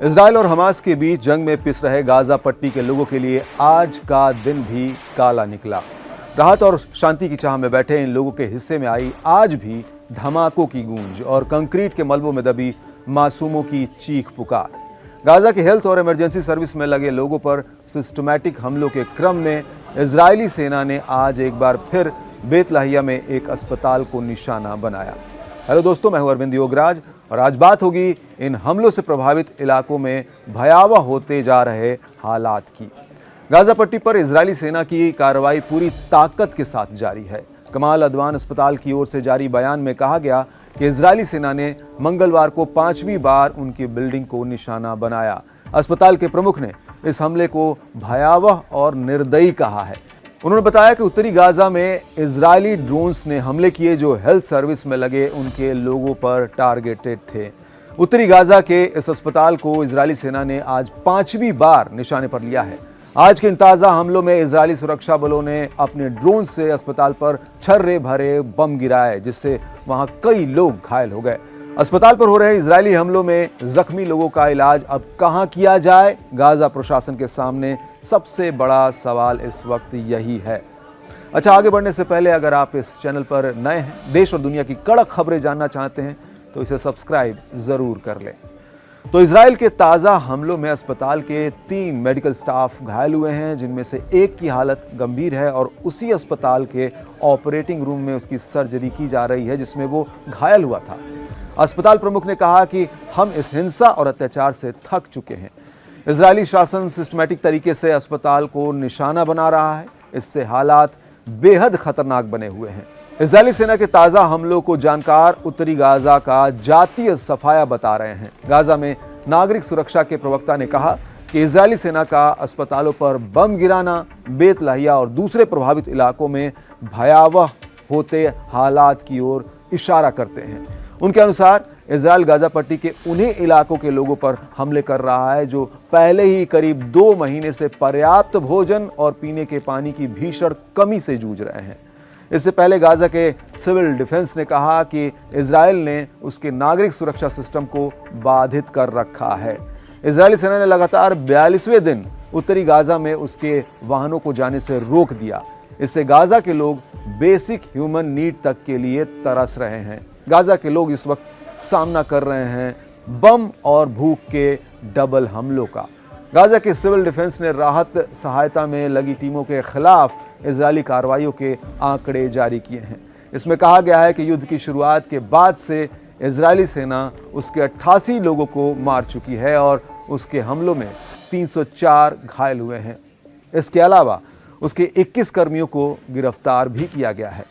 Israel और Hamas के बीच जंग में पिस रहे गाजा पट्टी के लोगों के लिए आज का दिन भी काला निकला। राहत और शांति की चाह में बैठे इन लोगों के हिस्से में आई आज भी धमाकों की गूंज और कंक्रीट के मलबों में दबी मासूमों की चीख पुकार। गाजा के हेल्थ और इमरजेंसी सर्विस में लगे लोगों पर सिस्टमैटिक हमलों के क्रम में इजरायली सेना ने आज एक बार फिर बेत लाहिया में एक अस्पताल को निशाना बनाया। हेलो दोस्तों, मैं हूं अरविंद योगराज और आज बात होगी इन हमलों से प्रभावित इलाकों में भयावह होते जा रहे हालात की। गाजा पट्टी पर इजरायली सेना की कार्रवाई पूरी ताकत के साथ जारी है। कमाल अदवान अस्पताल की ओर से जारी बयान में कहा गया कि इजरायली सेना ने मंगलवार को 5वीं बार उनकी बिल्डिंग को निशाना बनाया। अस्पताल के प्रमुख ने इस हमले को भयावह और निर्दयी कहा है। उन्होंने बताया कि उत्तरी गाजा में इजरायली ड्रोन्स ने हमले किए जो हेल्थ सर्विस में लगे उनके लोगों पर टारगेटेड थे। उत्तरी गाजा के इस अस्पताल को इजरायली सेना ने आज 5वीं बार निशाने पर लिया है। आज के इन ताज़ा हमलों में इजरायली सुरक्षा बलों ने अपने ड्रोन से अस्पताल पर छर्रे भरे बम गिराए, जिससे वहां कई लोग घायल हो गए। अस्पताल पर हो रहे इजरायली हमलों में जख्मी लोगों का इलाज अब कहां किया जाए, गाजा प्रशासन के सामने सबसे बड़ा सवाल इस वक्त यही है। अच्छा, आगे बढ़ने से पहले अगर आप इस चैनल पर नए हैं, देश और दुनिया की कड़क खबरें जानना चाहते हैं तो इसे सब्सक्राइब जरूर कर लें। तो इजराइल के ताज़ा हमलों में अस्पताल के 3 मेडिकल स्टाफ घायल हुए हैं, जिनमें से एक की हालत गंभीर है और उसी अस्पताल के ऑपरेटिंग रूम में उसकी सर्जरी की जा रही है जिसमें वो घायल हुआ था। अस्पताल प्रमुख ने कहा कि हम इस हिंसा और अत्याचार से थक चुके हैं। इजरायली शासन सिस्टमैटिक तरीके से अस्पताल को निशाना बना रहा है। इससे हालात बेहद खतरनाक बने हुए हैं। इजरायली सेना के ताज़ा हमलों को जानकार उत्तरी गाजा का जातीय सफाया बता रहे हैं। गाजा में नागरिक सुरक्षा के प्रवक्ता ने कहा कि इजरायली सेना का अस्पतालों पर बम गिराना बेत लाहिया और दूसरे प्रभावित इलाकों में भयावह होते हालात की ओर इशारा करते हैं। उनके अनुसार इजराइल गाजा पट्टी के उन्हीं इलाकों के लोगों पर हमले कर रहा है जो पहले ही करीब 2 महीने से पर्याप्त भोजन और पीने के पानी की भीषण कमी से जूझ रहे हैं। इससे पहले गाजा के सिविल डिफेंस ने कहा कि इजराइल ने उसके नागरिक सुरक्षा सिस्टम को बाधित कर रखा है। इजरायली सेना ने लगातार 42वें दिन उत्तरी गाजा में उसके वाहनों को जाने से रोक दिया। इससे गाजा के लोग बेसिक ह्यूमन नीड तक के लिए तरस रहे हैं। गाजा के लोग इस वक्त सामना कर रहे हैं बम और भूख के डबल हमलों का। गाजा के सिविल डिफेंस ने राहत सहायता में लगी टीमों के खिलाफ इजरायली कार्रवाइयों के आंकड़े जारी किए हैं। इसमें कहा गया है कि युद्ध की शुरुआत के बाद से इजरायली सेना उसके 88 लोगों को मार चुकी है और उसके हमलों में 304 घायल हुए हैं। इसके अलावा उसके 21 कर्मियों को गिरफ्तार भी किया गया है।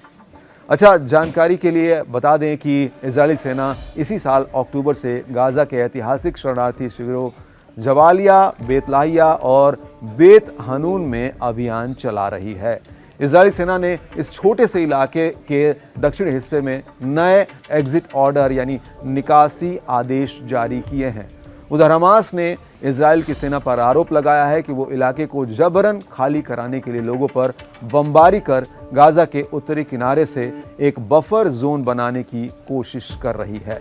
अच्छा, जानकारी के लिए बता दें कि इजरायली सेना इसी साल अक्टूबर से गाजा के ऐतिहासिक शरणार्थी शिविरों जवालिया, बेत लाहिया और बेत हनून में अभियान चला रही है। इजरायली सेना ने इस छोटे से इलाके के दक्षिणी हिस्से में नए एग्जिट ऑर्डर यानी निकासी आदेश जारी किए हैं। उधर हमास ने इजराइल की सेना पर आरोप लगाया है कि वो इलाके को जबरन खाली कराने के लिए लोगों पर बमबारी कर गाजा के उत्तरी किनारे से एक बफर जोन बनाने की कोशिश कर रही है।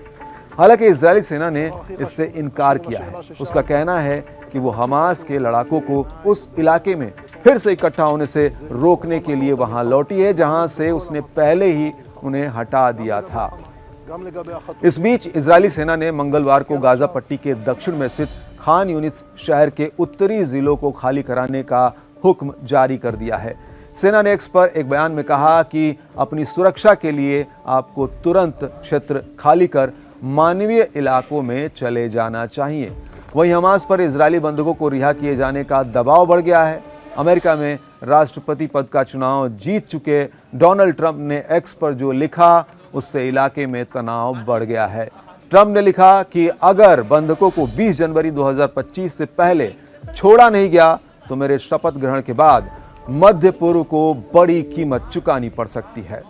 हालांकि इजरायली सेना ने इससे इनकार किया है। उसका कहना है कि वो हमास के लड़ाकों को उस इलाके में फिर से इकट्ठा होने से रोकने के लिए वहां लौटी है जहां से उसने पहले ही उन्हें हटा दिया था। इस बीच इजरायली सेना ने मंगलवार को गाजा पट्टी के दक्षिण में स्थित खान यूनिस शहर के उत्तरी जिलों को खाली कराने का हुक्म जारी कर दिया है। सेना ने एक्स पर एक बयान में कहा कि अपनी सुरक्षा के लिए आपको तुरंत क्षेत्र खाली कर मानवीय इलाकों में चले जाना चाहिए। वहीं हमास पर इजरायली बंधकों को रिहा किए जाने का दबाव बढ़ गया है। अमेरिका में राष्ट्रपति पद का चुनाव जीत चुके डोनाल्ड ट्रंप ने एक्स पर जो लिखा उससे इलाके में तनाव बढ़ गया है। ट्रंप ने लिखा कि अगर बंधकों को 20 जनवरी 2025 से पहले छोड़ा नहीं गया तो मेरे शपथ ग्रहण के बाद मध्य पूर्व को बड़ी कीमत चुकानी पड़ सकती है।